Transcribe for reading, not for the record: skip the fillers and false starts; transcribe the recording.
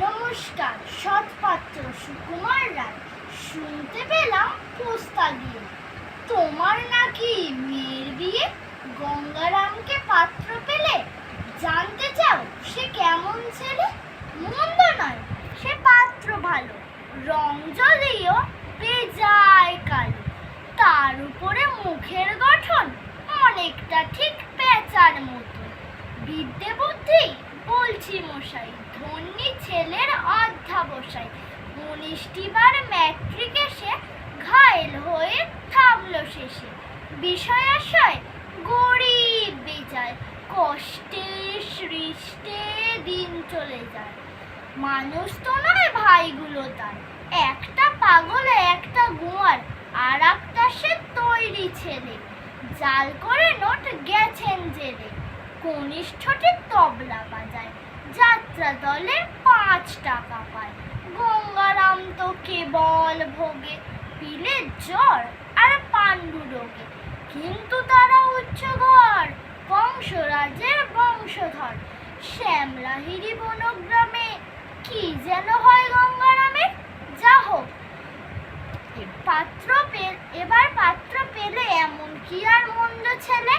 নমস্কার। সৎপাত্র সুকুমার রায়। শুনতে পেলাম পোস্তা দিয়ে তোমার নাকি মেয়ের বিয়ে। গঙ্গারামকে পাত্র পেলে, জানতে চাও সে কেমন ছেলে? মন্দ নয়, সে পাত্র ভালো, রং যদিও বেজায় কালো। তার উপরে মুখের গঠন অনেকটা ঠিক পেঁচার মতো। বিদ্যে বুদ্ধি বলছি মশাই, ধন্যী ছেলের অধ্যাবসায়। 19টি বার ম্যাট্রিক এসে ঘায়েল হয়ে থামলো শেষে। বিষয়াশয় গরিব বেজায়, কষ্টে সৃষ্টে দিন চলে যায়। মানুষ তো নয় ভাইগুলো তার, একটা পাগল একটা গোয়ার, আর একটা সে তৈরি ছেলে। জাল করে নোট গেছেন জেলে, কনিষ্ঠটি তবলা বাজায়, যাত্রা দলে 5 টাকা পায়। গঙ্গারাম তো কেবল ভোগে, পিলে জ্বর আর পাণ্ডু রোগে। কিন্তু তারা উচ্চ ঘর, বংশরাজের বংশধর। শ্যামলাহিরি বনগ্রামে কি যেন হয় গঙ্গারামের। যা হোক, এবার পাত্র পেলে এমন কি আর মন্দ ছেলে।